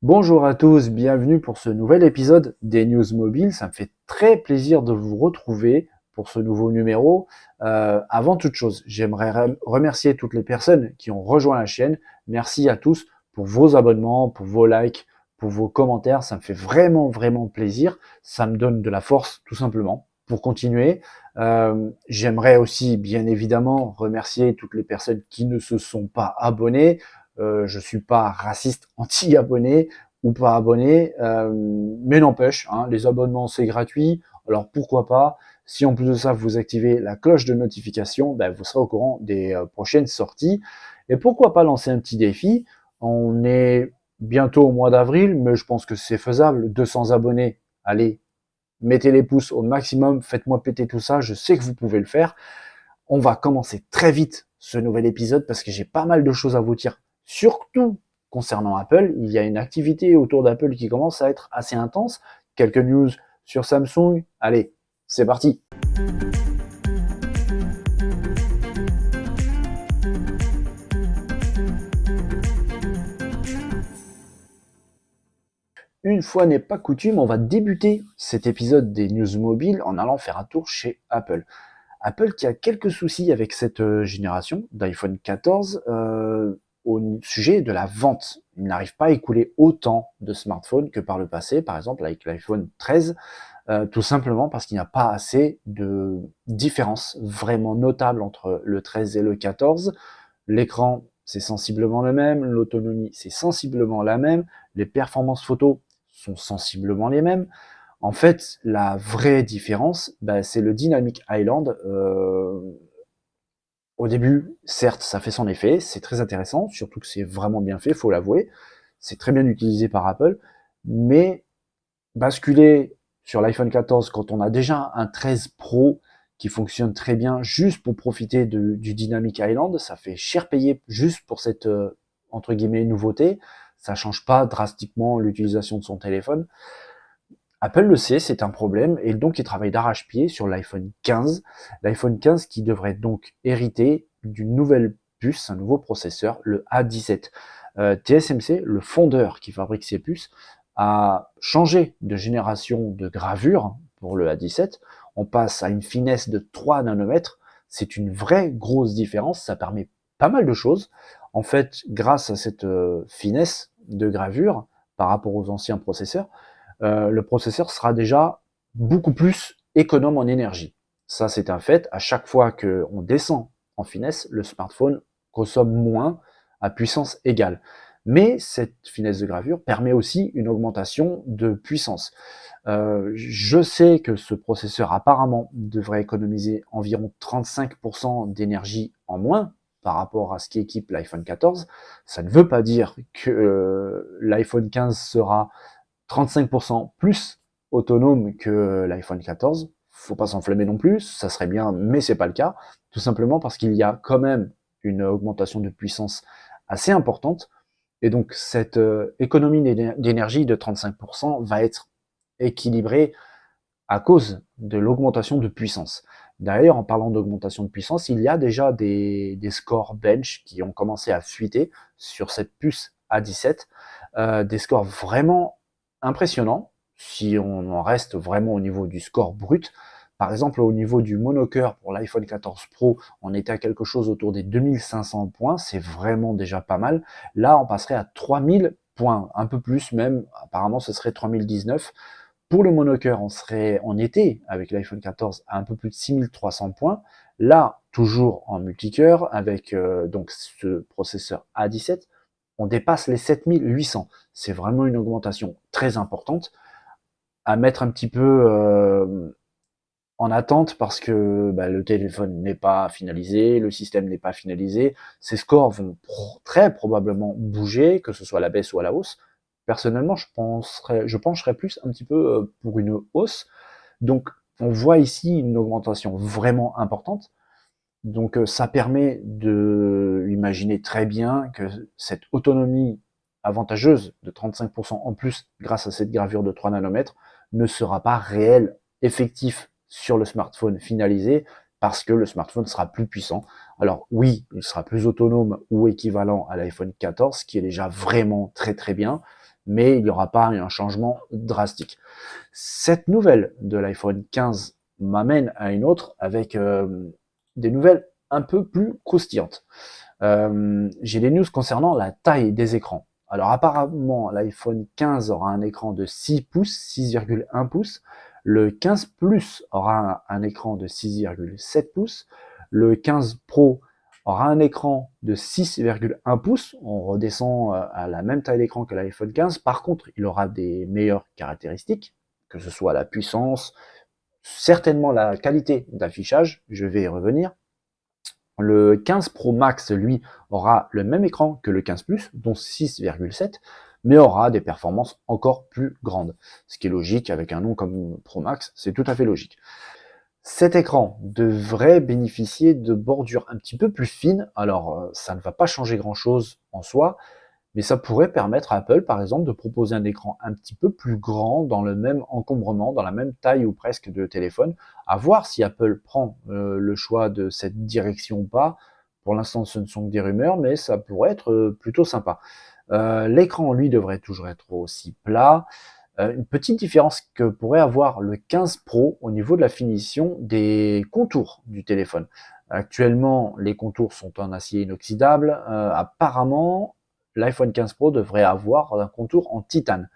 Bonjour à tous, bienvenue pour ce nouvel épisode des News Mobiles. Ça me fait très plaisir de vous retrouver pour ce nouveau numéro. Avant toute chose, j'aimerais remercier toutes les personnes qui ont rejoint la chaîne. Merci à tous pour vos abonnements, pour vos likes, pour vos commentaires. Ça me fait vraiment plaisir. Ça me donne de la force tout simplement pour continuer. J'aimerais aussi bien évidemment remercier toutes les personnes qui ne se sont pas abonnées. Je suis pas raciste anti-abonné ou pas abonné, mais n'empêche, hein, les abonnements c'est gratuit, alors pourquoi pas. Si en plus de ça vous activez la cloche de notification, ben, vous serez au courant des prochaines sorties. Et pourquoi pas lancer un petit défi. On est bientôt au mois d'avril, mais je pense que c'est faisable. 200 abonnés, allez, mettez les pouces au maximum, faites-moi péter tout ça, je sais que vous pouvez le faire. On va commencer très vite ce nouvel épisode parce que j'ai pas mal de choses à vous dire, surtout concernant Apple. Il y a une activité autour d'Apple qui commence à être assez intense. Quelques news sur Samsung. Allez, c'est parti. Une fois n'est pas coutume, on va débuter cet épisode des news mobiles en allant faire un tour chez Apple. Apple qui a quelques soucis avec cette génération d'iPhone 14 au sujet de la vente. Il n'arrive pas à écouler autant de smartphones que par le passé, par exemple avec l'iPhone 13, tout simplement parce qu'il n'y a pas assez de différence vraiment notable entre le 13 et le 14. L'écran, c'est sensiblement le même, l'autonomie, c'est sensiblement la même, les performances photo sont sensiblement les mêmes. En fait, la vraie différence, bah, c'est le Dynamic Island. Au début, certes, ça fait son effet, c'est très intéressant, surtout que c'est vraiment bien fait, faut l'avouer. C'est très bien utilisé par Apple, mais basculer sur l'iPhone 14 quand on a déjà un 13 Pro qui fonctionne très bien juste pour profiter du Dynamic Island, ça fait cher payer juste pour cette entre guillemets nouveauté. Ça change pas drastiquement l'utilisation de son téléphone. Apple le sait, c'est un problème, et donc il travaille d'arrache-pied sur l'iPhone 15. L'iPhone 15 qui devrait donc hériter d'une nouvelle puce, un nouveau processeur, le A17. TSMC, le fondeur qui fabrique ces puces, a changé de génération de gravure pour le A17. On passe à une finesse de 3 nanomètres. C'est une vraie grosse différence, ça permet pas mal de choses. En fait, grâce à cette finesse de gravure par rapport aux anciens processeurs, le processeur sera déjà beaucoup plus économe en énergie. Ça, c'est un fait. À chaque fois qu'on descend en finesse, le smartphone consomme moins à puissance égale. Mais cette finesse de gravure permet aussi une augmentation de puissance. Je sais que ce processeur apparemment devrait économiser environ 35% d'énergie en moins par rapport à ce qui équipe l'iPhone 14. Ça ne veut pas dire que l'iPhone 15 sera 35% plus autonome que l'iPhone 14. Faut pas s'enflammer non plus, ça serait bien, mais c'est pas le cas. Tout simplement parce qu'il y a quand même une augmentation de puissance assez importante. Et donc, cette économie d'énergie de 35% va être équilibrée à cause de l'augmentation de puissance. D'ailleurs, en parlant d'augmentation de puissance, il y a déjà des scores bench qui ont commencé à fuiter sur cette puce A17, des scores vraiment impressionnants, si on en reste vraiment au niveau du score brut. Par exemple, au niveau du monocœur pour l'iPhone 14 Pro, on était à quelque chose autour des 2500 points, c'est vraiment déjà pas mal. Là, on passerait à 3000 points, un peu plus même, apparemment ce serait 3019. Pour le monocœur, on était avec l'iPhone 14 à un peu plus de 6300 points. Là, toujours en multicœur, avec donc ce processeur A17, on dépasse les 7800. C'est vraiment une augmentation très importante à mettre un petit peu en attente parce que bah, le téléphone n'est pas finalisé, le système n'est pas finalisé. Ces scores vont très probablement bouger, que ce soit à la baisse ou à la hausse. Personnellement, je pencherais plus un petit peu pour une hausse. Donc, on voit ici une augmentation vraiment importante. Donc, ça permet de imaginer très bien que cette autonomie avantageuse de 35% en plus grâce à cette gravure de 3 nanomètres ne sera pas réelle, effectif sur le smartphone finalisé parce que le smartphone sera plus puissant. Alors oui, il sera plus autonome ou équivalent à l'iPhone 14, ce qui est déjà vraiment très bien, mais il n'y aura pas un changement drastique. Cette nouvelle de l'iPhone 15 m'amène à une autre avec des nouvelles un peu plus croustillantes. J'ai des news concernant la taille des écrans. Alors apparemment, l'iPhone 15 aura un écran de 6 pouces, 6,1 pouces. Le 15 Plus aura un écran de 6,7 pouces. Le 15 Pro aura un écran de 6,1 pouces. On redescend à la même taille d'écran que l'iPhone 15. Par contre, il aura des meilleures caractéristiques, que ce soit la puissance, certainement la qualité d'affichage, je vais y revenir. Le 15 Pro Max, lui, aura le même écran que le 15 Plus, dont 6,7, mais aura des performances encore plus grandes. Ce qui est logique, avec un nom comme Pro Max, c'est tout à fait logique. Cet écran devrait bénéficier de bordures un petit peu plus fines. Alors, ça ne va pas changer grand-chose en soi, mais ça pourrait permettre à Apple, par exemple, de proposer un écran un petit peu plus grand, dans le même encombrement, dans la même taille ou presque de téléphone. À voir si Apple prend le choix de cette direction ou pas. Pour l'instant, ce ne sont que des rumeurs, mais ça pourrait être plutôt sympa. L'écran, lui, devrait toujours être aussi plat. Une petite différence que pourrait avoir le 15 Pro au niveau de la finition des contours du téléphone. Actuellement, les contours sont en acier inoxydable. Apparemment, l'iPhone 15 Pro devrait avoir un contour en titane.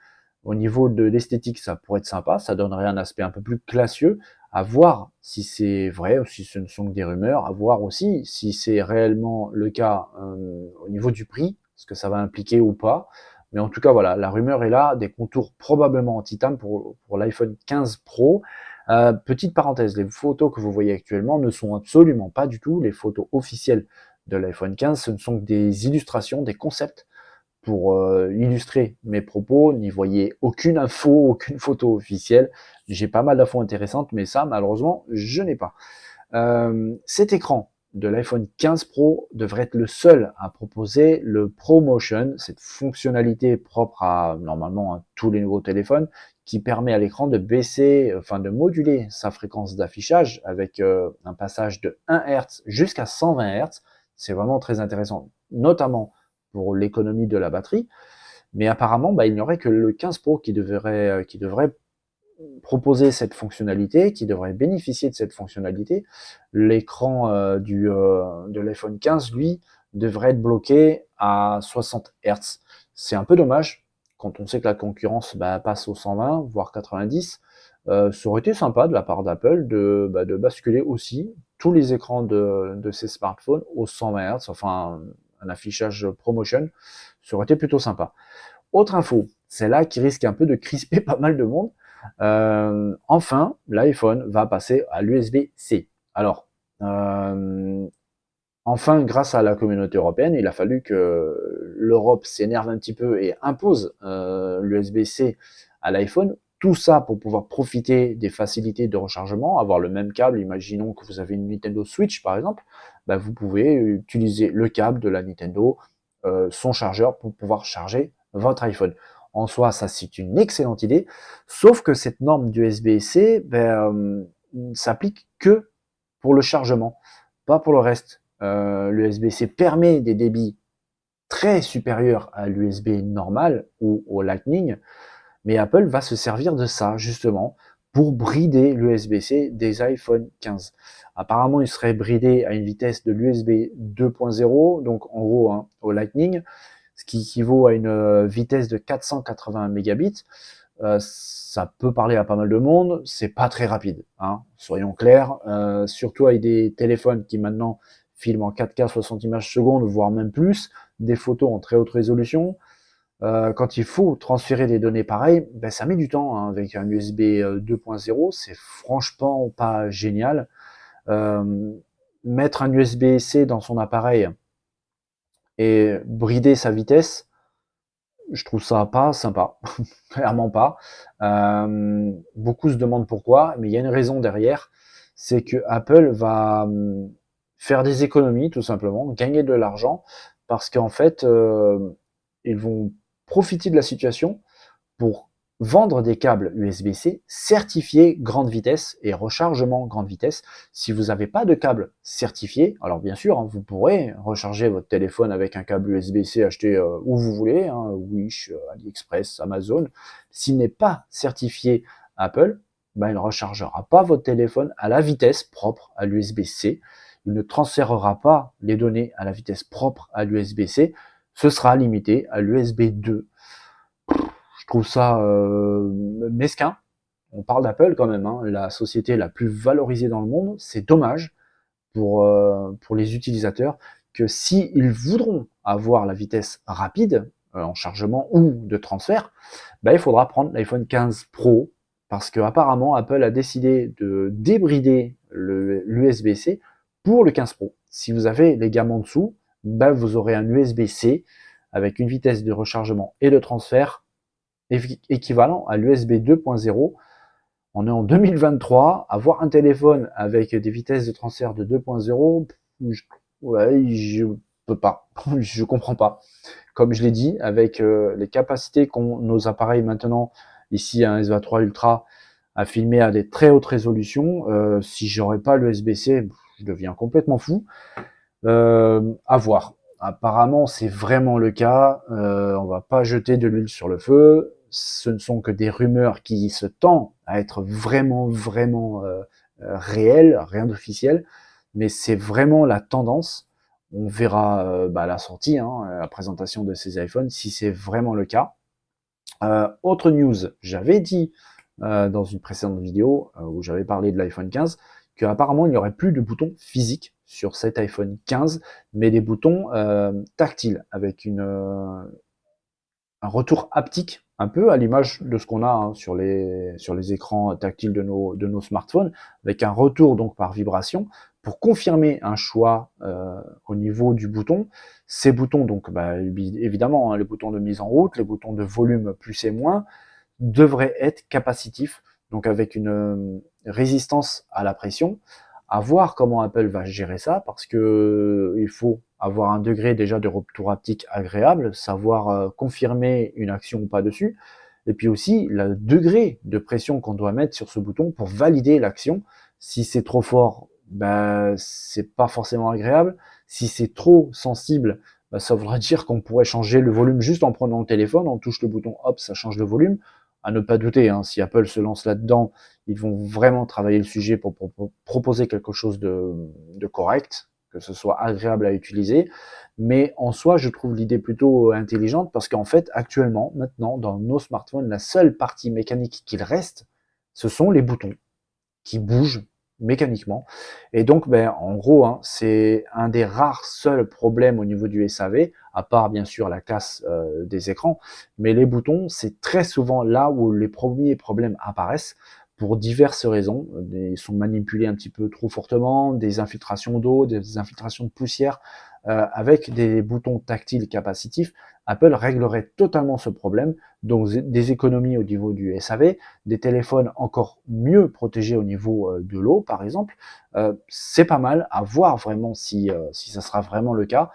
Au niveau de l'esthétique, ça pourrait être sympa, ça donnerait un aspect un peu plus classieux. À voir si c'est vrai ou si ce ne sont que des rumeurs. À voir aussi si c'est réellement le cas au niveau du prix, ce que ça va impliquer ou pas. Mais en tout cas, voilà, la rumeur est là, des contours probablement en titane pour l'iPhone 15 Pro. Petite parenthèse, les photos que vous voyez actuellement ne sont absolument pas du tout les photos officielles de l'iPhone 15, ce ne sont que des illustrations, des concepts pour illustrer mes propos. N'y voyez aucune info, aucune photo officielle. J'ai pas mal d'infos intéressantes, mais ça, malheureusement, je n'ai pas. Cet écran de l'iPhone 15 Pro devrait être le seul à proposer le ProMotion, cette fonctionnalité propre à normalement à tous les nouveaux téléphones, qui permet à l'écran de baisser, enfin de moduler sa fréquence d'affichage avec un passage de 1 Hz jusqu'à 120 Hz. C'est vraiment très intéressant, notamment pour l'économie de la batterie. Mais apparemment, il n'y aurait que le 15 Pro qui devrait proposer cette fonctionnalité, qui devrait bénéficier de cette fonctionnalité. L'écran de l'iPhone 15, lui, devrait être bloqué à 60 Hz. C'est un peu dommage, quand on sait que la concurrence passe au 120, voire 90. Ça aurait été sympa de la part d'Apple de basculer aussi tous les écrans de ces smartphones au 120 Hz, enfin un affichage ProMotion, ça aurait été plutôt sympa. Autre info, c'est là qui risque un peu de crisper pas mal de monde. Enfin, l'iPhone va passer à l'USB-C. Alors, enfin, grâce à la communauté européenne, il a fallu que l'Europe s'énerve un petit peu et impose l'USB-C à l'iPhone. Tout ça pour pouvoir profiter des facilités de rechargement, avoir le même câble. Imaginons que vous avez une Nintendo Switch, par exemple. Vous pouvez utiliser le câble de la Nintendo, son chargeur, pour pouvoir charger votre iPhone. En soi, ça, c'est une excellente idée. Sauf que cette norme d'USB-C s'applique que pour le chargement, pas pour le reste. L'USB-C permet des débits très supérieurs à l'USB normal ou au Lightning, mais Apple va se servir de ça justement pour brider l'USB-C des iPhone 15. Apparemment, il serait bridé à une vitesse de l'USB 2.0, donc en gros au Lightning, ce qui équivaut à une vitesse de 480 mégabits. Ça peut parler à pas mal de monde, c'est pas très rapide, hein, soyons clairs, surtout avec des téléphones qui maintenant filment en 4K 60 images secondes, voire même plus, des photos en très haute résolution. Quand il faut transférer des données pareilles, ça met du temps, hein, avec un USB 2.0, c'est franchement pas génial. Mettre un USB-C dans son appareil et brider sa vitesse, je trouve ça pas sympa, clairement pas. Beaucoup se demandent pourquoi, mais il y a une raison derrière, c'est que Apple va faire des économies tout simplement, gagner de l'argent, parce qu'en fait, ils vont profiter de la situation pour vendre des câbles USB-C certifiés grande vitesse et rechargement grande vitesse. Si vous n'avez pas de câble certifié, alors bien sûr, hein, vous pourrez recharger votre téléphone avec un câble USB-C acheté où vous voulez, hein, Wish, AliExpress, Amazon. S'il n'est pas certifié Apple, ben, il ne rechargera pas votre téléphone à la vitesse propre à l'USB-C. Il ne transférera pas les données à la vitesse propre à l'USB-C. Ce sera limité à l'USB 2. Je trouve ça mesquin. On parle d'Apple quand même, hein, la société la plus valorisée dans le monde. C'est dommage pour les utilisateurs que s'ils voudront avoir la vitesse rapide en chargement ou de transfert, ben, il faudra prendre l'iPhone 15 Pro parce qu'apparemment Apple a décidé de débrider l'USB-C pour le 15 Pro. Si vous avez les gammes en dessous, ben, vous aurez un USB-C avec une vitesse de rechargement et de transfert équivalent à l'USB 2.0. On est en 2023, avoir un téléphone avec des vitesses de transfert de 2.0, je peux pas, je comprends pas. Comme je l'ai dit, avec les capacités qu'ont nos appareils maintenant, ici un S23 Ultra, à filmer à des très hautes résolutions, si j'aurais pas le USB-C, je deviens complètement fou. À voir. Apparemment, c'est vraiment le cas. On va pas jeter de l'huile sur le feu. Ce ne sont que des rumeurs qui se tendent à être vraiment réelles, rien d'officiel. Mais c'est vraiment la tendance. On verra à la sortie, hein, la présentation de ces iPhones, si c'est vraiment le cas. Autre news, j'avais dit dans une précédente vidéo où j'avais parlé de l'iPhone 15 qu'apparemment il n'y aurait plus de boutons physiques sur cet iPhone 15, mais des boutons tactiles avec un retour haptique, un peu à l'image de ce qu'on a hein, sur les écrans tactiles de nos smartphones, avec un retour donc par vibration pour confirmer un choix au niveau du bouton. Ces boutons, donc évidemment, hein, les boutons de mise en route, les boutons de volume plus et moins, devraient être capacitifs, donc avec une résistance à la pression. À voir comment Apple va gérer ça, parce que il faut avoir un degré déjà de retour haptique agréable, savoir confirmer une action ou pas dessus, et puis aussi le degré de pression qu'on doit mettre sur ce bouton pour valider l'action. Si c'est trop fort, ben c'est pas forcément agréable. Si c'est trop sensible, ben, ça voudra dire qu'on pourrait changer le volume juste en prenant le téléphone, on touche le bouton, hop, ça change le volume. À ne pas douter, hein, si Apple se lance là-dedans, ils vont vraiment travailler le sujet pour proposer quelque chose de correct, que ce soit agréable à utiliser. Mais en soi, je trouve l'idée plutôt intelligente parce qu'en fait, actuellement, maintenant, dans nos smartphones, la seule partie mécanique qu'il reste, ce sont les boutons qui bougent mécaniquement. Et donc, en gros, hein, c'est un des rares seuls problèmes au niveau du SAV, à part bien sûr la casse des écrans, mais les boutons, c'est très souvent là où les premiers problèmes apparaissent pour diverses raisons. Ils sont manipulés un petit peu trop fortement, des infiltrations d'eau, des infiltrations de poussière. Avec des boutons tactiles capacitifs, Apple réglerait totalement ce problème, donc des économies au niveau du SAV, des téléphones encore mieux protégés au niveau de l'eau, par exemple. C'est pas mal, à voir vraiment si ça sera vraiment le cas.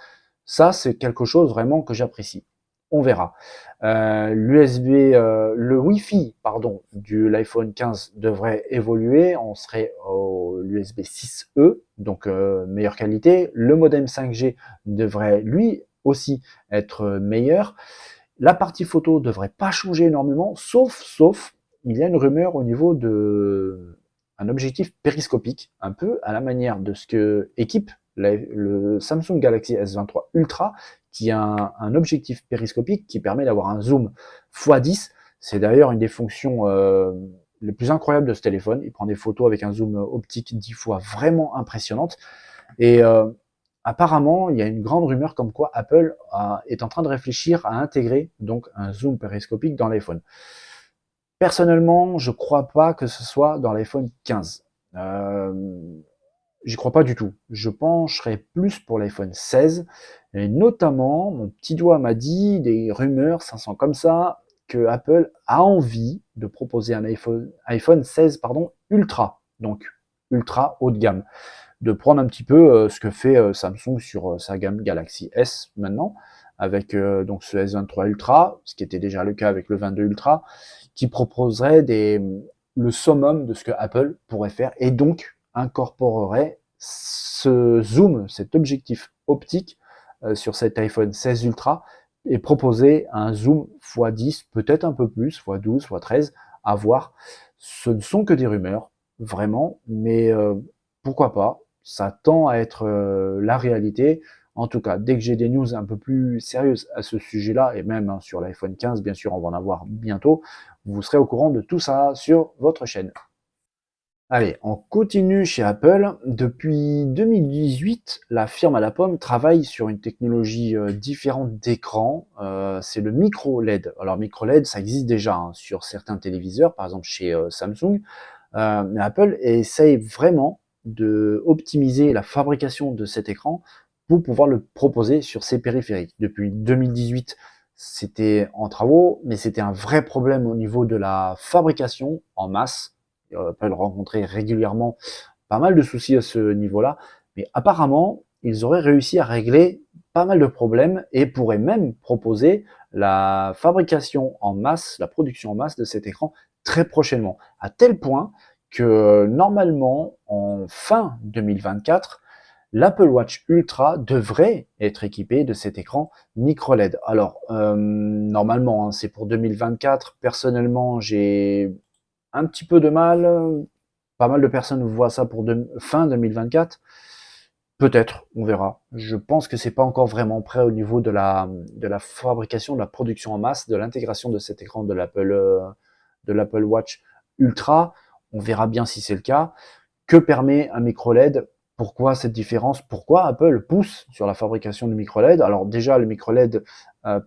Ça, c'est quelque chose vraiment que j'apprécie. On verra. Le Wi-Fi, pardon, de l'iPhone 15 devrait évoluer. On serait au l'USB 6E, donc meilleure qualité. Le modem 5G devrait lui aussi être meilleur. La partie photo devrait pas changer énormément, sauf, il y a une rumeur au niveau de un objectif périscopique, un peu à la manière de ce que équipe le Samsung Galaxy S23 Ultra, qui a un objectif périscopique qui permet d'avoir un zoom x10. C'est d'ailleurs une des fonctions les plus incroyables de ce téléphone. Il prend des photos avec un zoom optique 10 fois vraiment impressionnante. Et apparemment, il y a une grande rumeur comme quoi Apple est en train de réfléchir à intégrer donc un zoom périscopique dans l'iPhone. Personnellement, je crois pas que ce soit dans l'iPhone 15. J'y crois pas du tout. Je pencherais plus pour l'iPhone 16. Et notamment, mon petit doigt m'a dit des rumeurs, ça sent comme ça, que Apple a envie de proposer un iPhone 16 Ultra. Donc, ultra haut de gamme. De prendre un petit peu ce que fait Samsung sur sa gamme Galaxy S maintenant, avec donc ce S23 Ultra, ce qui était déjà le cas avec le 22 Ultra. qui proposerait le summum de ce que Apple pourrait faire et donc incorporerait ce zoom, cet objectif optique sur cet iPhone 16 Ultra et proposer un zoom x10, peut-être un peu plus, x12, x13, à voir. Ce ne sont que des rumeurs, vraiment, mais pourquoi pas, ça tend à être la réalité. En tout cas, dès que j'ai des news un peu plus sérieuses à ce sujet-là, et même sur l'iPhone 15, bien sûr, on va en avoir bientôt, vous serez au courant de tout ça sur votre chaîne. Allez, on continue chez Apple. Depuis 2018, la firme à la pomme travaille sur une technologie différente d'écran. C'est le micro LED. Alors micro LED, ça existe déjà sur certains téléviseurs, par exemple chez Samsung. Mais Apple essaye vraiment de optimiser la fabrication de cet écran pour pouvoir le proposer sur ses périphériques. Depuis 2018, c'était en travaux, mais c'était un vrai problème au niveau de la fabrication en masse. Apple rencontrait régulièrement pas mal de soucis à ce niveau-là, mais apparemment, ils auraient réussi à régler pas mal de problèmes et pourraient même proposer la fabrication en masse, la production en masse de cet écran très prochainement, à tel point que normalement, en fin 2024, l'Apple Watch Ultra devrait être équipé de cet écran micro LED. Alors, normalement, c'est pour 2024. Personnellement, j'ai un petit peu de mal. Pas mal de personnes voient ça pour fin 2024. Peut-être, on verra. Je pense que c'est pas encore vraiment prêt au niveau de la fabrication, de la production en masse, de l'intégration de cet écran de l'Apple Watch Ultra. On verra bien si c'est le cas. Que permet un micro LED? Pourquoi cette différence? Pourquoi Apple pousse sur la fabrication du micro LED? Alors déjà, le micro LED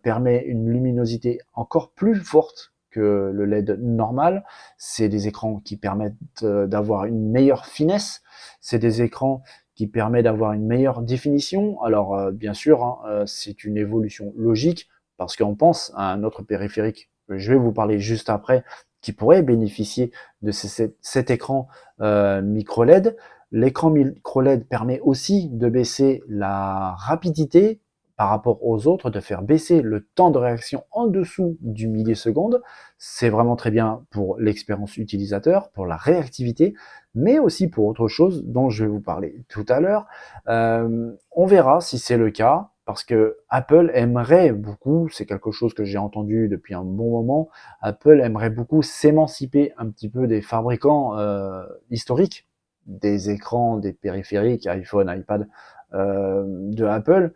permet une luminosité encore plus forte que le LED normal. C'est des écrans qui permettent d'avoir une meilleure finesse. C'est des écrans qui permettent d'avoir une meilleure définition. Alors bien sûr, c'est une évolution logique parce qu'on pense à un autre périphérique que je vais vous parler juste après qui pourrait bénéficier de cet écran micro LED. L'écran micro LED permet aussi de baisser la rapidité par rapport aux autres, de faire baisser le temps de réaction en dessous du milliseconde. C'est vraiment très bien pour l'expérience utilisateur, pour la réactivité, mais aussi pour autre chose dont je vais vous parler tout à l'heure. On verra si c'est le cas, parce que Apple aimerait beaucoup, c'est quelque chose que j'ai entendu depuis un bon moment, Apple aimerait beaucoup s'émanciper un petit peu des fabricants historiques, des écrans, des périphériques, iPhone, iPad de Apple,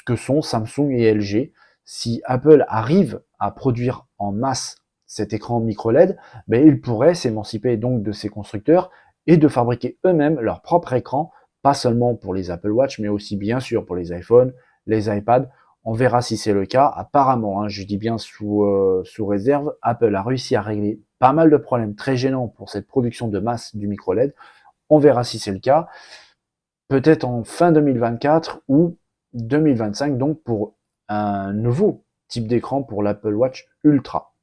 que sont Samsung et LG. Si Apple arrive à produire en masse cet écran micro LED, ben, ils pourraient s'émanciper donc de ces constructeurs et de fabriquer eux-mêmes leur propre écran, pas seulement pour les Apple Watch, mais aussi bien sûr pour les iPhones, les iPads. On verra si c'est le cas. Apparemment, je dis bien sous réserve, Apple a réussi à régler pas mal de problèmes très gênants pour cette production de masse du micro LED. On verra si c'est le cas. Peut-être en fin 2024 ou 2025, donc pour un nouveau type d'écran pour l'Apple Watch Ultra.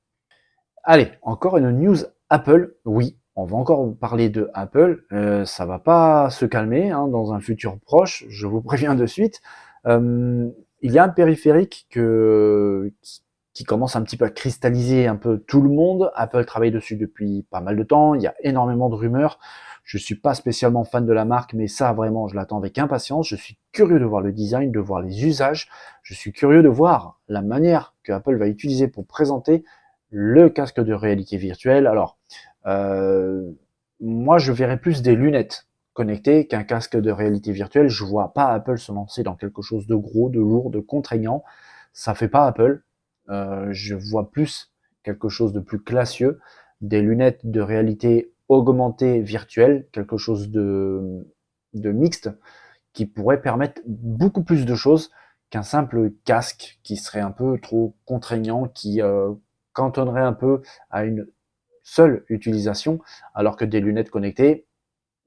Allez, encore une news Apple. Oui, on va encore parler de Apple. Ça va pas se calmer dans un futur proche, je vous préviens de suite. Il y a un périphérique qui commence un petit peu à cristalliser un peu tout le monde. Apple travaille dessus depuis pas mal de temps. Il y a énormément de rumeurs. Je suis pas spécialement fan de la marque, mais ça vraiment, je l'attends avec impatience. Je suis curieux de voir le design, de voir les usages. Je suis curieux de voir la manière que Apple va utiliser pour présenter le casque de réalité virtuelle. Alors, moi, je verrais plus des lunettes connectées qu'un casque de réalité virtuelle. Je vois pas Apple se lancer dans quelque chose de gros, de lourd, de contraignant. Ça fait pas Apple. Je vois plus quelque chose de plus classieux, des lunettes de réalité augmentée virtuelle, quelque chose de mixte qui pourrait permettre beaucoup plus de choses qu'un simple casque qui serait un peu trop contraignant, qui cantonnerait un peu à une seule utilisation, alors que des lunettes connectées,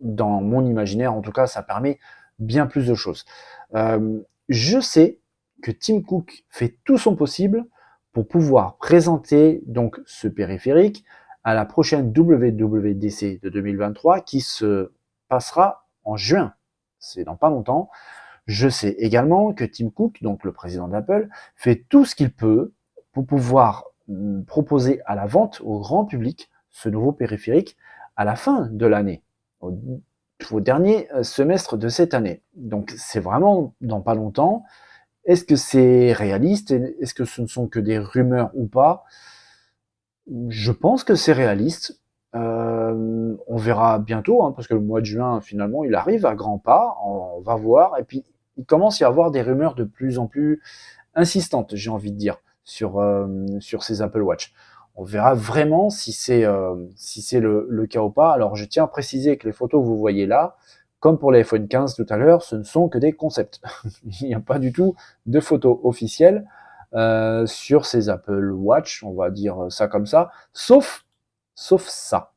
dans mon imaginaire en tout cas, ça permet bien plus de choses. Je sais que Tim Cook fait tout son possible pour pouvoir présenter donc ce périphérique à la prochaine WWDC de 2023 qui se passera en juin. C'est dans pas longtemps. Je sais également que Tim Cook, donc le président d'Apple, fait tout ce qu'il peut pour pouvoir proposer à la vente au grand public ce nouveau périphérique à la fin de l'année, au dernier semestre de cette année. Donc c'est vraiment dans pas longtemps. Est-ce que c'est réaliste? Est-ce que ce ne sont que des rumeurs ou pas? Je pense que c'est réaliste. On verra bientôt, hein, parce que le mois de juin, finalement, il arrive à grands pas. On va voir. Et puis, il commence à y avoir des rumeurs de plus en plus insistantes, j'ai envie de dire, sur ces Apple Watch. On verra vraiment si c'est le cas ou pas. Alors, je tiens à préciser que les photos que vous voyez là, comme pour l'iPhone 15 tout à l'heure, ce ne sont que des concepts. Il n'y a pas du tout de photos officielles sur ces Apple Watch, on va dire ça comme ça, sauf ça.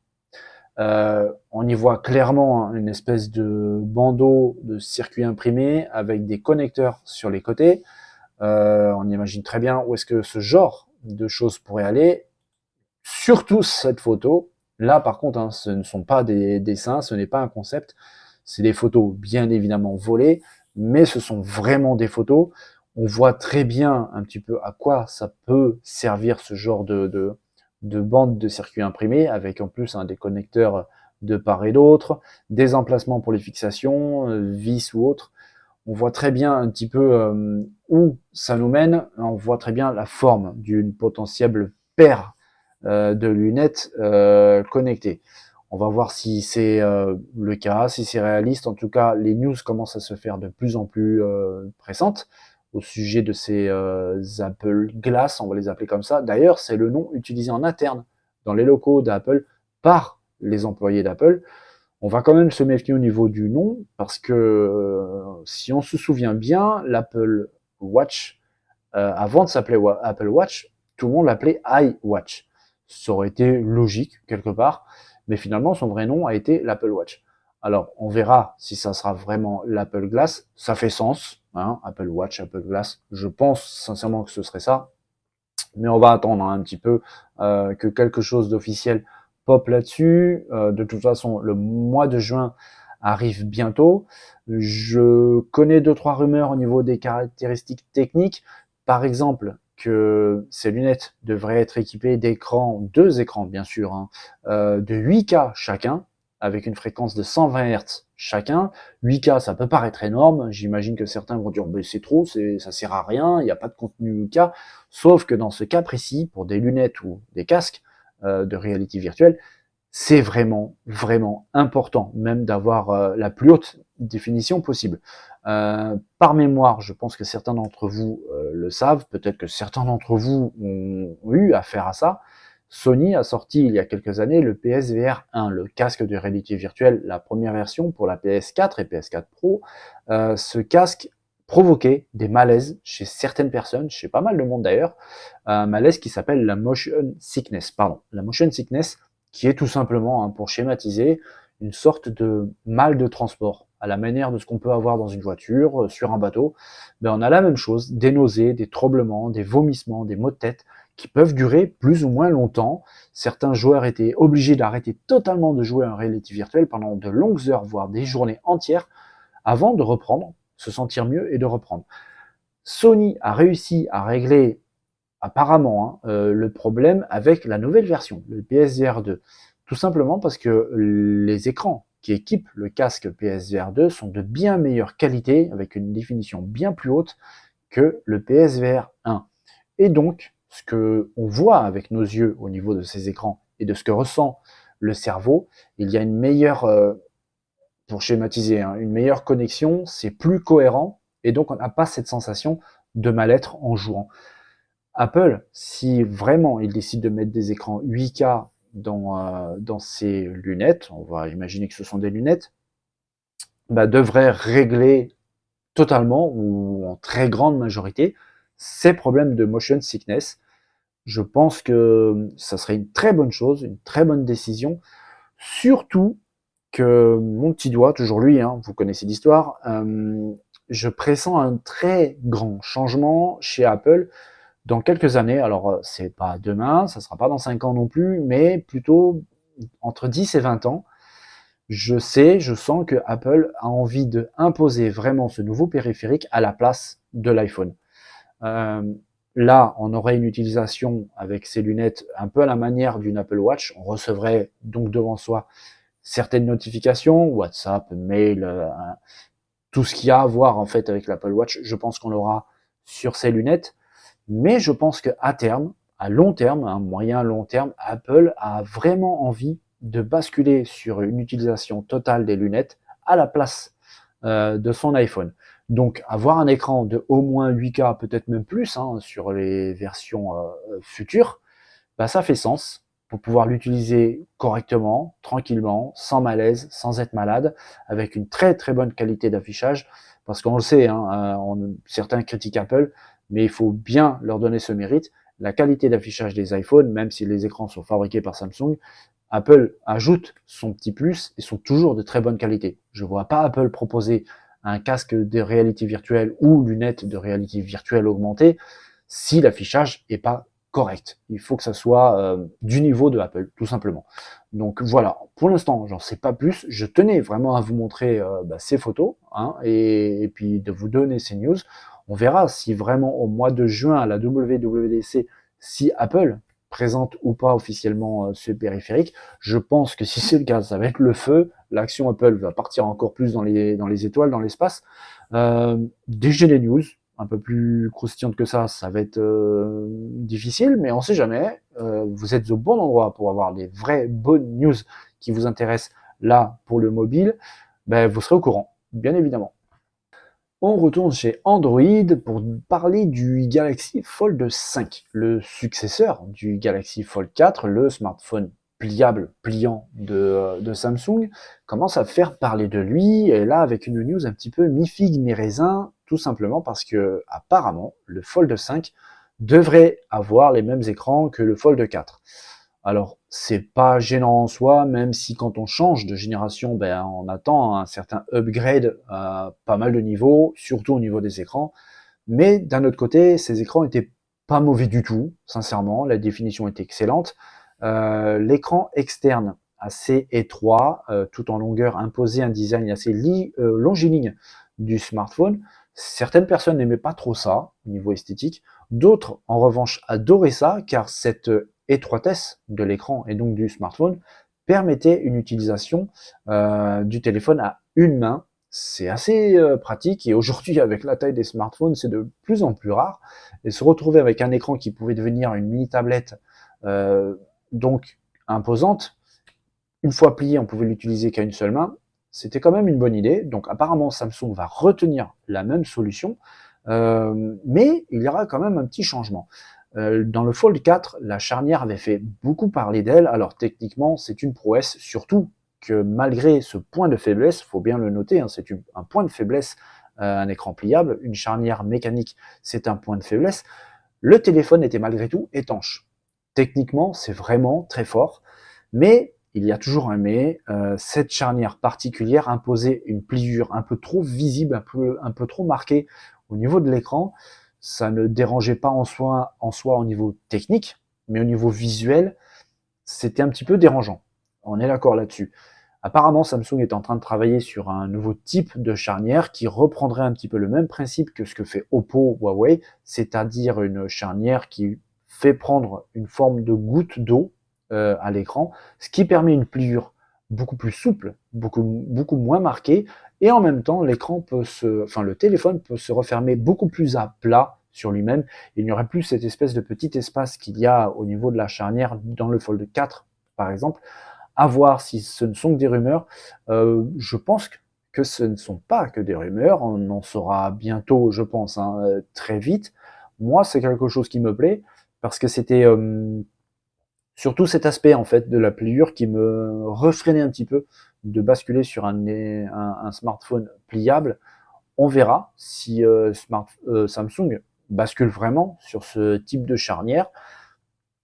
On y voit clairement une espèce de bandeau de circuit imprimé avec des connecteurs sur les côtés. On imagine très bien où est-ce que ce genre de choses pourrait aller. Surtout cette photo. Là, par contre, hein, ce ne sont pas des dessins, ce n'est pas un concept. C'est des photos bien évidemment volées, mais ce sont vraiment des photos. On voit très bien un petit peu à quoi ça peut servir ce genre de bande de circuit imprimé, avec en plus des connecteurs de part et d'autre, des emplacements pour les fixations, vis ou autres. On voit très bien un petit peu où ça nous mène. On voit très bien la forme d'une potentielle paire de lunettes connectées. On va voir si c'est le cas, si c'est réaliste. En tout cas, les news commencent à se faire de plus en plus pressantes au sujet de ces Apple Glass, on va les appeler comme ça. D'ailleurs, c'est le nom utilisé en interne dans les locaux d'Apple par les employés d'Apple. On va quand même se méfier au niveau du nom parce que si on se souvient bien, l'Apple Watch, avant de s'appeler Apple Watch, tout le monde l'appelait iWatch. Ça aurait été logique quelque part, mais finalement son vrai nom a été l'Apple Watch. Alors on verra si ça sera vraiment l'Apple Glass. Ça fait sens, hein, Apple Watch, Apple Glass. Je pense sincèrement que ce serait ça, mais on va attendre un petit peu que quelque chose d'officiel pop là-dessus. De toute façon, le mois de juin arrive bientôt. Je connais 2-3 rumeurs au niveau des caractéristiques techniques. Par exemple, que ces lunettes devraient être équipées d'écrans, 2 écrans bien sûr, hein, de 8K chacun, avec une fréquence de 120 Hz chacun. 8K, ça peut paraître énorme. J'imagine que certains vont dire, c'est trop, ça sert à rien, il n'y a pas de contenu 8K. Sauf que dans ce cas précis, pour des lunettes ou des casques de réalité virtuelle, c'est vraiment, vraiment important, même d'avoir la plus haute définition possible. Par mémoire, je pense que certains d'entre vous le savent, peut-être que certains d'entre vous ont eu affaire à ça. Sony a sorti il y a quelques années le PSVR 1, le casque de réalité virtuelle, la première version pour la PS4 et PS4 Pro. Ce casque provoquait des malaises chez certaines personnes, chez pas mal de monde d'ailleurs, un malaise qui s'appelle la motion sickness. Pardon, la motion sickness, qui est tout simplement, hein, pour schématiser, une sorte de mal de transport, à la manière de ce qu'on peut avoir dans une voiture, sur un bateau. Ben, on a la même chose, des nausées, des tremblements, des vomissements, des maux de tête, qui peuvent durer plus ou moins longtemps. Certains joueurs étaient obligés d'arrêter totalement de jouer en réalité virtuelle pendant de longues heures, voire des journées entières, avant de reprendre, se sentir mieux et de reprendre. Sony a réussi à régler apparemment le problème avec la nouvelle version, le PSVR 2. Tout simplement parce que les écrans qui équipent le casque PSVR 2 sont de bien meilleure qualité, avec une définition bien plus haute que le PSVR 1. Et donc, ce que on voit avec nos yeux au niveau de ces écrans et de ce que ressent le cerveau, il y a une meilleure, pour schématiser, hein, une meilleure connexion, c'est plus cohérent, et donc on n'a pas cette sensation de mal-être en jouant. Apple, si vraiment ils décident de mettre des écrans 8K dans ces lunettes, on va imaginer que ce sont des lunettes, bah, devrait régler totalement ou en très grande majorité ces problèmes de motion sickness. Je pense que ça serait une très bonne chose, une très bonne décision, surtout que mon petit doigt, toujours lui, hein, vous connaissez l'histoire, je pressens un très grand changement chez Apple dans quelques années. Alors, c'est pas demain, ça sera pas dans 5 ans non plus, mais plutôt entre 10 et 20 ans. Je sens que Apple a envie de imposer vraiment ce nouveau périphérique à la place de l'iPhone. Euh, là, on aurait une utilisation avec ces lunettes un peu à la manière d'une Apple Watch. On recevrait donc devant soi certaines notifications, WhatsApp, mail, tout ce qu'il y a à voir en fait avec l'Apple Watch. Je pense qu'on l'aura sur ces lunettes. Mais je pense qu'à terme, à long terme, à moyen long terme, Apple a vraiment envie de basculer sur une utilisation totale des lunettes à la place de son iPhone. Donc avoir un écran de au moins 8K, peut-être même plus sur les versions futures, bah, ça fait sens pour pouvoir l'utiliser correctement, tranquillement, sans malaise, sans être malade, avec une très très bonne qualité d'affichage, parce qu'on le sait, certains critiquent Apple, mais il faut bien leur donner ce mérite. La qualité d'affichage des iPhones, même si les écrans sont fabriqués par Samsung, Apple ajoute son petit plus et sont toujours de très bonne qualité. Je ne vois pas Apple proposer un casque de réalité virtuelle ou lunettes de réalité virtuelle augmentée si l'affichage n'est pas correct. Il faut que ça soit du niveau de Apple, tout simplement. Donc voilà, pour l'instant, j'en sais pas plus. Je tenais vraiment à vous montrer ces photos et puis de vous donner ces news. On verra si vraiment au mois de juin à la WWDC, si Apple présente ou pas officiellement ce périphérique. Je pense que si c'est le cas, ça va être le feu. L'action Apple va partir encore plus dans les étoiles, dans l'espace. Déjà des news, un peu plus croustillante que ça va être difficile, mais on sait jamais. Vous êtes au bon endroit pour avoir des vraies bonnes news qui vous intéressent là pour le mobile. Ben, vous serez au courant, bien évidemment. On retourne chez Android pour parler du Galaxy Fold 5, le successeur du Galaxy Fold 4, le smartphone pliable, pliant de Samsung, commence à faire parler de lui, et là avec une news un petit peu mi-figue mi-raisin, tout simplement parce que apparemment le Fold 5 devrait avoir les mêmes écrans que le Fold 4. Alors, c'est pas gênant en soi, même si quand on change de génération, ben, on attend un certain upgrade à pas mal de niveaux, surtout au niveau des écrans. Mais d'un autre côté, ces écrans étaient pas mauvais du tout, sincèrement. La définition était excellente. L'écran externe assez étroit, tout en longueur, imposait un design assez longiligne du smartphone. Certaines personnes n'aimaient pas trop ça au niveau esthétique. D'autres, en revanche, adoraient ça car cette étroitesse de l'écran et donc du smartphone permettait une utilisation du téléphone à une main. C'est assez pratique et aujourd'hui avec la taille des smartphones c'est de plus en plus rare et se retrouver avec un écran qui pouvait devenir une mini tablette donc imposante, une fois plié on pouvait l'utiliser qu'à une seule main, c'était quand même une bonne idée. Donc apparemment Samsung va retenir la même solution, mais il y aura quand même un petit changement. Dans le Fold 4, la charnière avait fait beaucoup parler d'elle. Alors techniquement, c'est une prouesse, surtout que malgré ce point de faiblesse, faut bien le noter, c'est un point de faiblesse, un écran pliable, une charnière mécanique, c'est un point de faiblesse. Le téléphone était malgré tout étanche. Techniquement, c'est vraiment très fort, mais il y a toujours un mais. Cette charnière particulière imposait une pliure un peu trop visible, un peu trop marquée au niveau de l'écran. Ça ne dérangeait pas en soi au niveau technique, mais au niveau visuel, c'était un petit peu dérangeant. On est d'accord là-dessus. Apparemment, Samsung est en train de travailler sur un nouveau type de charnière qui reprendrait un petit peu le même principe que ce que fait Oppo, Huawei, c'est-à-dire une charnière qui fait prendre une forme de goutte d'eau à l'écran, ce qui permet une pliure beaucoup plus souple, beaucoup moins marquée, et en même temps, le téléphone peut se refermer beaucoup plus à plat sur lui-même. Il n'y aurait plus cette espèce de petit espace qu'il y a au niveau de la charnière dans le Fold 4, par exemple. À voir si ce ne sont que des rumeurs. Je pense que ce ne sont pas que des rumeurs. On en saura bientôt, je pense, très vite. Moi, c'est quelque chose qui me plaît parce que c'était surtout cet aspect en fait de la pliure qui me refreinait un petit peu de basculer sur un smartphone pliable. On verra si Samsung bascule vraiment sur ce type de charnière.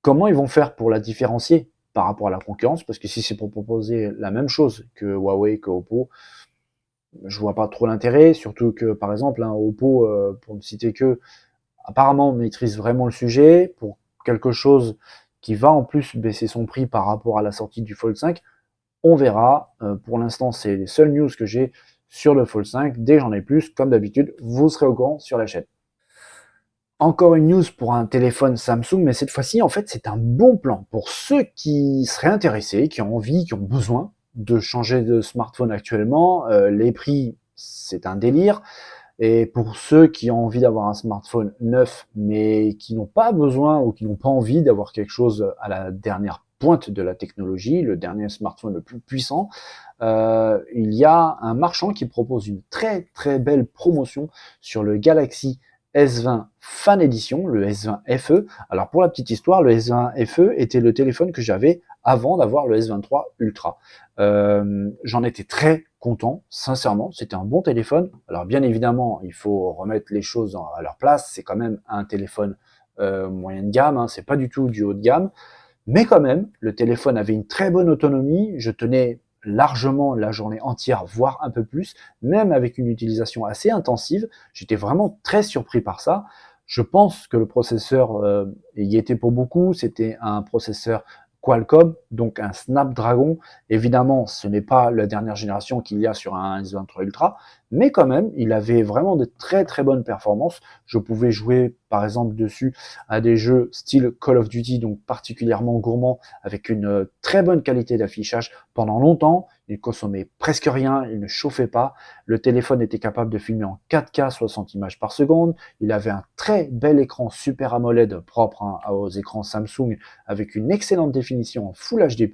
Comment ils vont faire pour la différencier par rapport à la concurrence? Parce que si c'est pour proposer la même chose que Huawei, que Oppo, je vois pas trop l'intérêt, surtout que par exemple, Oppo, pour ne citer que, apparemment maîtrise vraiment le sujet pour quelque chose qui va en plus baisser son prix par rapport à la sortie du Fold 5. On verra. Pour l'instant, c'est les seules news que j'ai sur le Fold 5. Dès que j'en ai plus, comme d'habitude, vous serez au courant sur la chaîne. Encore une news pour un téléphone Samsung, mais cette fois-ci, en fait, c'est un bon plan pour ceux qui seraient intéressés, qui ont envie, qui ont besoin de changer de smartphone actuellement. Les prix, c'est un délire. Et pour ceux qui ont envie d'avoir un smartphone neuf, mais qui n'ont pas besoin ou qui n'ont pas envie d'avoir quelque chose à la dernière pointe de la technologie, le dernier smartphone le plus puissant, il y a un marchand qui propose une très très belle promotion sur le Galaxy S20 Fan Edition, le S20 FE. Alors pour la petite histoire, le S20 FE était le téléphone que j'avais avant d'avoir le S23 Ultra. J'en étais très content, sincèrement, c'était un bon téléphone. Alors bien évidemment, il faut remettre les choses à leur place, c'est quand même un téléphone moyen de gamme, hein, c'est pas du tout du haut de gamme, mais quand même, le téléphone avait une très bonne autonomie, je tenais largement la journée entière, voire un peu plus, même avec une utilisation assez intensive. J'étais vraiment très surpris par ça. Je pense que le processeur y était pour beaucoup. C'était un processeur Qualcomm, donc un Snapdragon. Évidemment, ce n'est pas la dernière génération qu'il y a sur un S23 Ultra, mais quand même, il avait vraiment de très très bonnes performances. Je pouvais jouer par exemple dessus à des jeux style Call of Duty, donc particulièrement gourmand, avec une très bonne qualité d'affichage pendant longtemps. Il consommait presque rien, il ne chauffait pas. Le téléphone était capable de filmer en 4K 60 images par seconde. Il avait un très bel écran Super AMOLED propre aux écrans Samsung avec une excellente définition en Full HD+.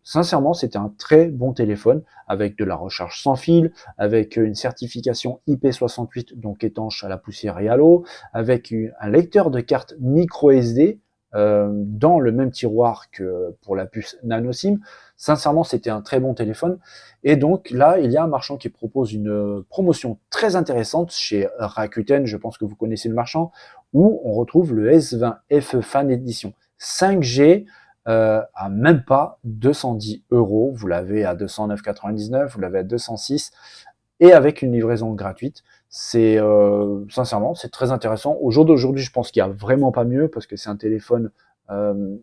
Sincèrement, c'était un très bon téléphone avec de la recharge sans fil, avec une certification IP68, donc étanche à la poussière et à l'eau, avec un lecteur de carte micro SD dans le même tiroir que pour la puce Nano SIM. Sincèrement, c'était un très bon téléphone. Et donc là, il y a un marchand qui propose une promotion très intéressante chez Rakuten, je pense que vous connaissez le marchand, où on retrouve le S20 FE Fan Edition 5G à même pas 210 euros. Vous l'avez à 209,99, vous l'avez à 206 et avec une livraison gratuite. C'est sincèrement, c'est très intéressant. Au jour d'aujourd'hui, je pense qu'il n'y a vraiment pas mieux parce que c'est un téléphone euh,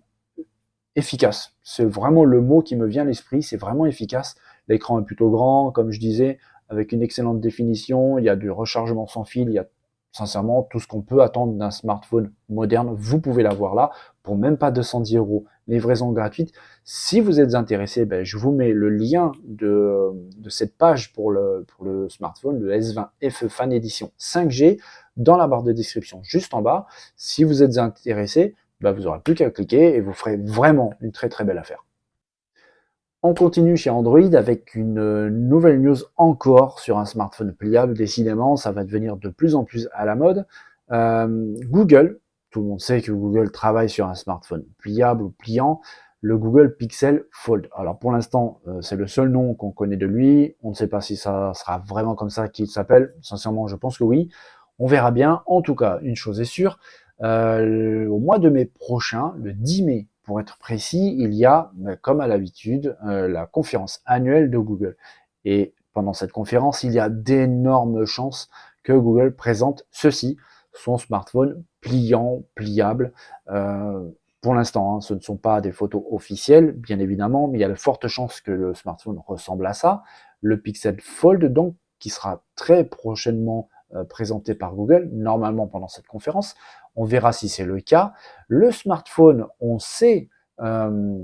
efficace. C'est vraiment le mot qui me vient à l'esprit. C'est vraiment efficace. L'écran est plutôt grand, comme je disais, avec une excellente définition. Il y a du rechargement sans fil. Il y a sincèrement tout ce qu'on peut attendre d'un smartphone moderne. Vous pouvez l'avoir là pour même pas 210 euros. Livraison gratuite. Si vous êtes intéressé, ben, je vous mets le lien de cette page pour le smartphone, le S20 FE Fan Edition 5G, dans la barre de description juste en bas. Si vous êtes intéressé, bah, vous n'aurez plus qu'à cliquer et vous ferez vraiment une très très belle affaire. On continue chez Android avec une nouvelle news encore sur un smartphone pliable. Décidément, ça va devenir de plus en plus à la mode. Google, tout le monde sait que Google travaille sur un smartphone pliable ou pliant, le Google Pixel Fold. Alors pour l'instant, c'est le seul nom qu'on connaît de lui. On ne sait pas si ça sera vraiment comme ça qu'il s'appelle. Sincèrement, je pense que oui. On verra bien. En tout cas, une chose est sûre, au mois de mai prochain, le 10 mai pour être précis, il y a, comme à l'habitude, la conférence annuelle de Google. Et pendant cette conférence, il y a d'énormes chances que Google présente ceci, son smartphone pliant, pliable. Pour l'instant, hein, ce ne sont pas des photos officielles, bien évidemment, mais il y a de fortes chances que le smartphone ressemble à ça. Le Pixel Fold, donc, qui sera très prochainement présenté par Google, normalement pendant cette conférence. On verra si c'est le cas. Le smartphone, on sait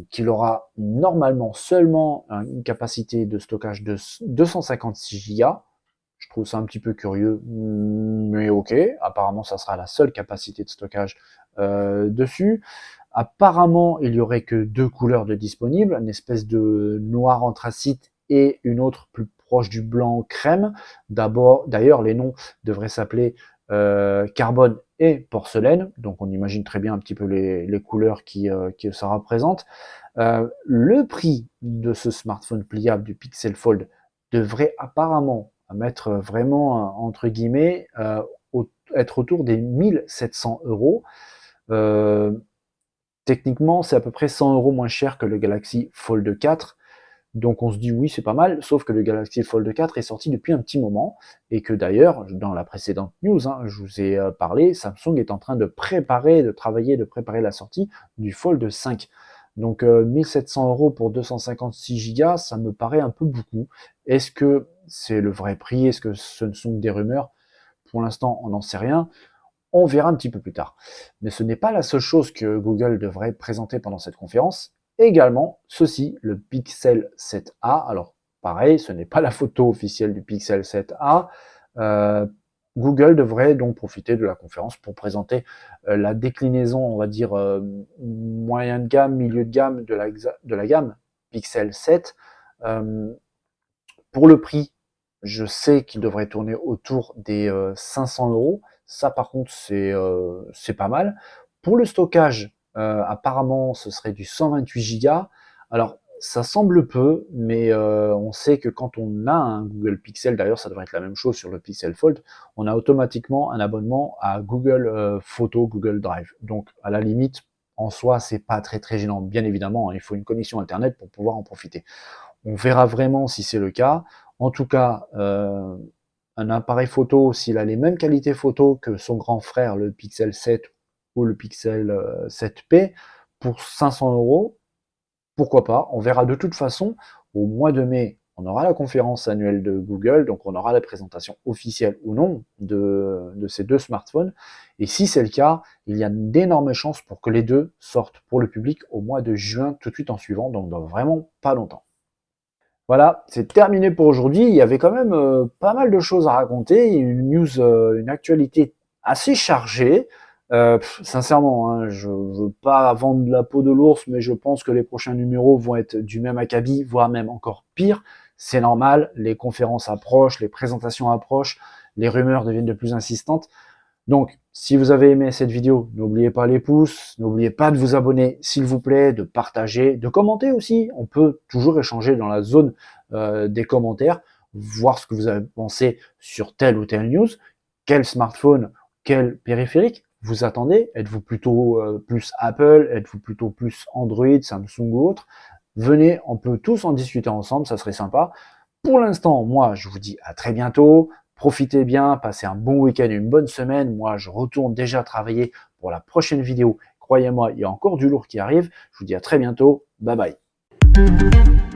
qu'il aura normalement seulement une capacité de stockage de 256 Go. Je trouve ça un petit peu curieux, mais ok. Apparemment, ça sera la seule capacité de stockage dessus. Apparemment, il y aurait que deux couleurs de disponibles, une espèce de noir anthracite et une autre plus proche du blanc crème. D'ailleurs, les noms devraient s'appeler carbone et porcelaine, donc on imagine très bien un petit peu les couleurs qui ça représente. Le prix de ce smartphone pliable du Pixel Fold devrait apparemment mettre vraiment entre guillemets être autour des 1700 euros. Techniquement, c'est à peu près 100 euros moins cher que le Galaxy Fold 4. Donc on se dit oui, c'est pas mal, sauf que le Galaxy Fold 4 est sorti depuis un petit moment, et que d'ailleurs, dans la précédente news, hein, je vous ai parlé, Samsung est en train de préparer la sortie du Fold 5. Donc 1700 euros pour 256 Go, ça me paraît un peu beaucoup. Est-ce que c'est le vrai prix? Est-ce que ce ne sont que des rumeurs? Pour l'instant, on n'en sait rien. On verra un petit peu plus tard. Mais ce n'est pas la seule chose que Google devrait présenter pendant cette conférence. Également, ceci, le Pixel 7a. Alors, pareil, ce n'est pas la photo officielle du Pixel 7a. Google devrait donc profiter de la conférence pour présenter la déclinaison, on va dire, moyen de gamme, milieu de gamme de la gamme Pixel 7. Pour le prix, je sais qu'il devrait tourner autour des 500 €. Ça, par contre, c'est pas mal. Pour le stockage, apparemment, ce serait du 128 Go. Alors, ça semble peu, mais on sait que quand on a un Google Pixel, d'ailleurs, ça devrait être la même chose sur le Pixel Fold, on a automatiquement un abonnement à Google Photo, Google Drive. Donc, à la limite, en soi, c'est pas très gênant. Bien évidemment, hein, il faut une connexion Internet pour pouvoir en profiter. On verra vraiment si c'est le cas. En tout cas, un appareil photo, s'il a les mêmes qualités photo que son grand frère, le Pixel 7 ou le Pixel 7P, pour 500 €, pourquoi pas. On verra de toute façon, au mois de mai, on aura la conférence annuelle de Google, donc on aura la présentation officielle ou non de ces deux smartphones. Et si c'est le cas, il y a d'énormes chances pour que les deux sortent pour le public au mois de juin, tout de suite en suivant, donc dans vraiment pas longtemps. Voilà, c'est terminé pour aujourd'hui. Il y avait quand même pas mal de choses à raconter, une news, une actualité assez chargée. Sincèrement, hein, je veux pas vendre la peau de l'ours, mais je pense que les prochains numéros vont être du même acabit, voire même encore pire. C'est normal, les conférences approchent, les présentations approchent, les rumeurs deviennent de plus insistantes. Donc, si vous avez aimé cette vidéo, n'oubliez pas les pouces, n'oubliez pas de vous abonner, s'il vous plaît, de partager, de commenter aussi. On peut toujours échanger dans la zone des commentaires, voir ce que vous avez pensé sur telle ou telle news, quel smartphone, quel périphérique vous attendez. Êtes-vous plutôt plus Apple, êtes-vous plutôt plus Android, Samsung ou autre? Venez, on peut tous en discuter ensemble, ça serait sympa. Pour l'instant, moi, je vous dis à très bientôt. Profitez bien, passez un bon week-end, une bonne semaine. Moi, je retourne déjà travailler pour la prochaine vidéo. Croyez-moi, il y a encore du lourd qui arrive. Je vous dis à très bientôt. Bye bye.